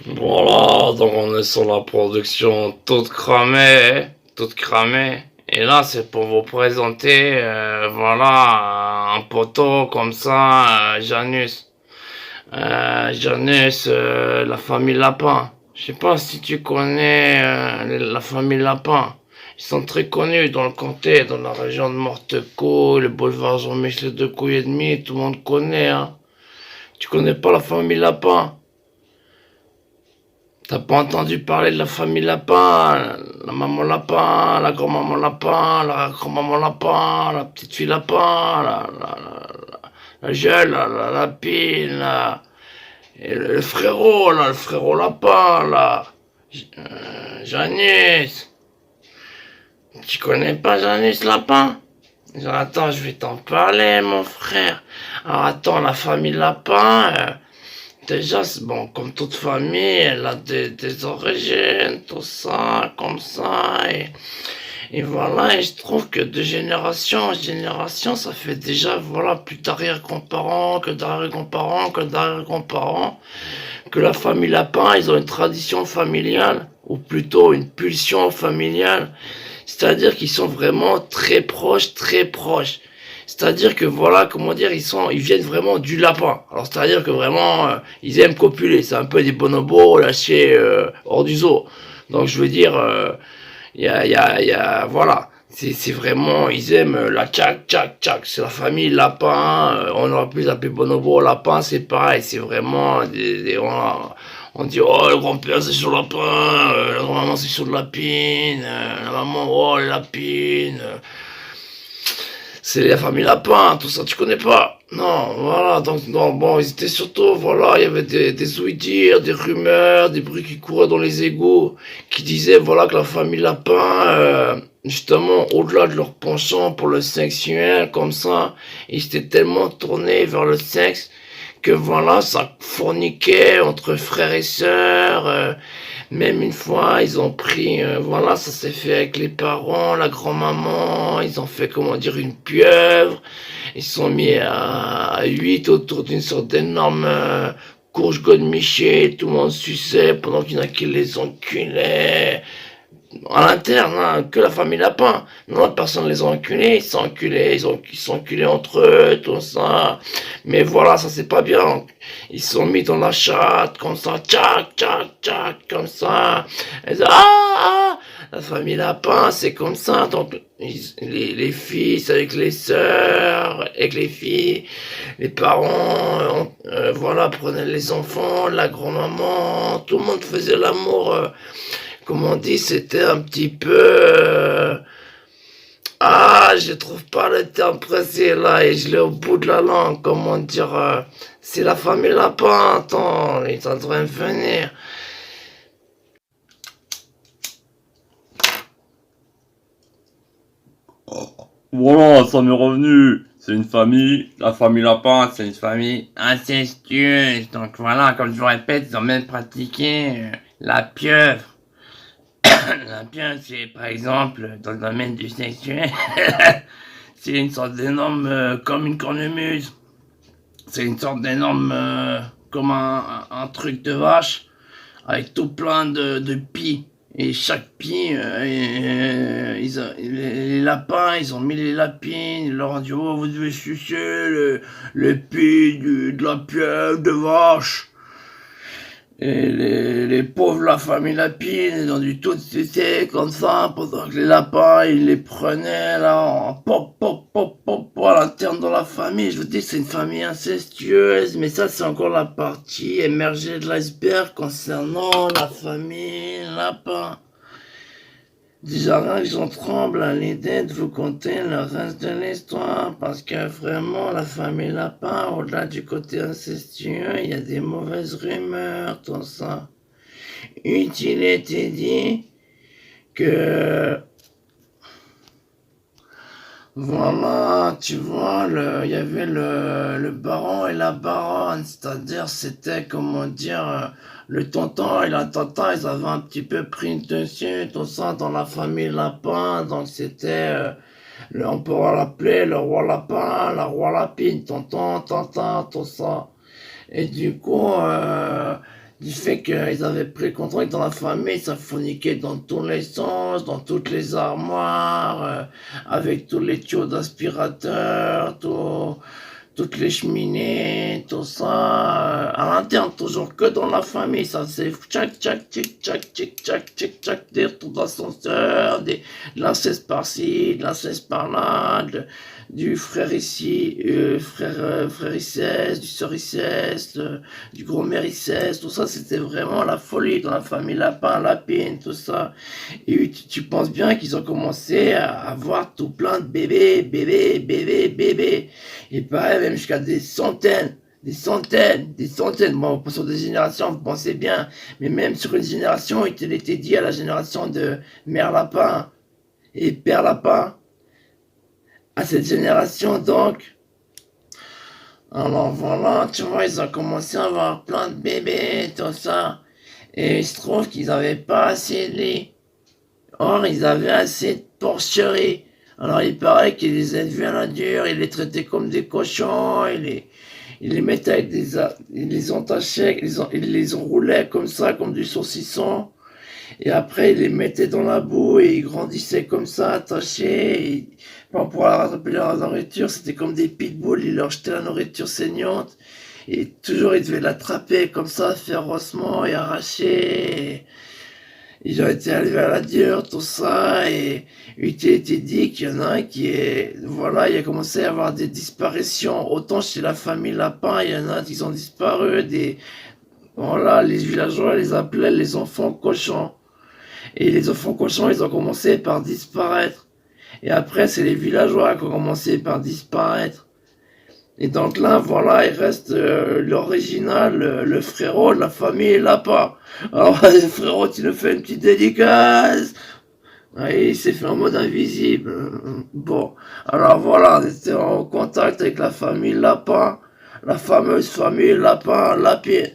Voilà, donc on est sur la production toute cramée, toute cramée. Et là, c'est pour vous présenter, voilà, un poteau comme ça, Janus. Janus, la famille Lapin. Je sais pas si tu connais la famille Lapin. Ils sont très connus dans le comté, dans la région de Morteco, le boulevard Jean-Michel de Couillet-Demi, tout le monde connaît, hein. Tu connais pas la famille Lapin? T'as pas entendu parler de la famille Lapin, la maman Lapin, la grand-maman Lapin, la grand-maman Lapin, la petite fille Lapin, la jeune, la lapine, et le frérot, là, le frérot Lapin, là, Janice. Tu connais pas Janice Lapin? Attends, je vais t'en parler, mon frère. Alors attends, la famille Lapin, déjà, c'est bon, comme toute famille, elle a des origines, tout ça, comme ça, et voilà, et je trouve que de génération en génération, ça fait déjà, voilà, plus d'arrière-grands-parents, que d'arrière-grands-parents, que d'arrière-grands-parents, que la famille Lapin, ils ont une tradition familiale, ou plutôt une pulsion familiale, c'est-à-dire qu'ils sont vraiment très proches, très proches. C'est-à-dire que voilà, comment dire, ils viennent vraiment du lapin. Alors c'est-à-dire que vraiment, ils aiment copuler. C'est un peu des bonobos lâchés hors du zoo. Donc je veux dire, voilà. C'est vraiment, ils aiment la tchac, tchac, tchac. C'est la famille lapin. On aurait pu les appeler bonobo, lapin, c'est pareil. C'est vraiment on dit, oh, le grand-père, c'est sur le lapin, la grand-maman, c'est sur le lapine, la maman, oh, les lapines. C'est la famille Lapin, tout ça, tu connais pas? Non, voilà, donc, non, bon, ils étaient surtout, voilà, il y avait des ouï-dire, des rumeurs, des bruits qui couraient dans les égouts, qui disaient, voilà, que la famille Lapin, justement, au-delà de leur penchant pour le sexuel, comme ça, ils s'étaient tellement tournés vers le sexe, que voilà, ça fourniquait entre frères et sœurs, même une fois, ils ont pris, voilà, ça s'est fait avec les parents, la grand-maman, ils ont fait, comment dire, une pieuvre, ils se sont mis à 8 autour d'une sorte d'énorme courge godemiché, tout le monde suçait pendant qu'il y en a qui les enculaient, à l'interne, hein, que la famille Lapin. Non, personne les a enculés, ils sont enculés, ils sont enculés entre eux, tout ça. Mais voilà, ça c'est pas bien. Ils se sont mis dans la chatte, comme ça, tchac, tchac, tchac, comme ça. Et ça, la famille Lapin, c'est comme ça. Donc, les fils avec les sœurs, avec les filles, les parents, voilà, prenaient les enfants, la grand-maman, tout le monde faisait l'amour. Comme on dit, c'était un petit peu... je trouve pas le terme précis là et je l'ai au bout de la langue. Comment dire, c'est la famille Lapin, attends, ils sont en train de venir. Voilà, ça m'est revenu. C'est une famille, la famille Lapin, c'est une famille incestueuse. Donc voilà, comme je vous répète, ils ont même pratiqué la pieuvre. La pieuvre, c'est par exemple, dans le domaine du sexuel, c'est une sorte d'énorme, comme une cornemuse. C'est une sorte d'énorme, comme un truc de vache, avec tout plein de pies. Et chaque pie, les lapins, ils ont mis les lapines, ils leur ont dit, oh, vous devez sucer les pies de la pieuvre de vache. Et les pauvres, la famille Lapine, ils ont dû tout sucer comme ça, pendant que les lapins, ils les prenaient, là, en pop, pop, pop, pop, pop, à l'interne dans la famille. Je vous dis, c'est une famille incestueuse, mais ça, c'est encore la partie émergée de l'iceberg concernant la famille Lapin. Déjà là que j'en tremble à l'idée de vous conter le reste de l'histoire, parce que vraiment, la famille Lapin, au-delà du côté incestueux, il y a des mauvaises rumeurs, tout ça. Il était dit que, voilà, tu vois, il y avait le baron et la baronne, c'est-à-dire c'était, comment dire, le tonton et la tata, ils avaient un petit peu pris dessus, tout ça, dans la famille Lapin, donc c'était, on pourra l'appeler le roi Lapin, la roi Lapine, tonton, tata, tout ça. Et du coup, du fait qu'ils avaient pris le contrôle dans la famille, ça fourniquait dans tous les sens, dans toutes les armoires, avec tous les tuyaux d'aspirateur, toutes les cheminées, tout ça, à l'interne, toujours que dans la famille, ça c'est tchac, tchac, tic, tchac, tic, tchac, tic, tchac, des retours d'ascenseur, de l'inceste par-ci, de l'inceste par-là, du frère ici, frère Icès, du sœur Icès, du gros-mère Icès, tout ça, c'était vraiment la folie dans la famille Lapin, Lapine, tout ça. Et tu penses bien qu'ils ont commencé à avoir tout plein de bébés, bébés, bébés, bébés. Et pareil, même jusqu'à des centaines. Bon, sur des générations, vous pensez bien. Mais même sur une génération, il était dit à la génération de Mère Lapin et Père Lapin. À cette génération, donc. Alors voilà, tu vois, ils ont commencé à avoir plein de bébés, tout ça. Et il se trouve qu'ils n'avaient pas assez de lait. Or, ils avaient assez de porcheries. Alors, il paraît qu'ils les élevaient à la dure, ils les traitaient comme des cochons, ils les mettaient avec ils les entachaient, ils les enroulaient comme ça, comme du saucisson. Et après, ils les mettaient dans la boue et ils grandissaient comme ça, attachés. Et, pour pouvoir rattraper leur nourriture, c'était comme des pitbulls, ils leur jetaient la nourriture saignante. Et toujours, ils devaient l'attraper comme ça, férocement et arracher. Et ils ont été élevés à la dure, tout ça. Et il a été dit qu'il y en a un qui est... Voilà, il a commencé à y avoir des disparitions. Autant chez la famille Lapin, il y en a qui ont disparu. Voilà, les villageois les appelaient les enfants cochons. Et les enfants cochons, ils ont commencé par disparaître. Et après, c'est les villageois qui ont commencé par disparaître. Et donc là, voilà, il reste l'original, le frérot de la famille Lapin. Alors, le frérot, il nous fait une petite dédicace. Et il s'est fait en mode invisible. Bon, alors voilà, on était en contact avec la famille Lapin. La fameuse famille Lapin, Lapin.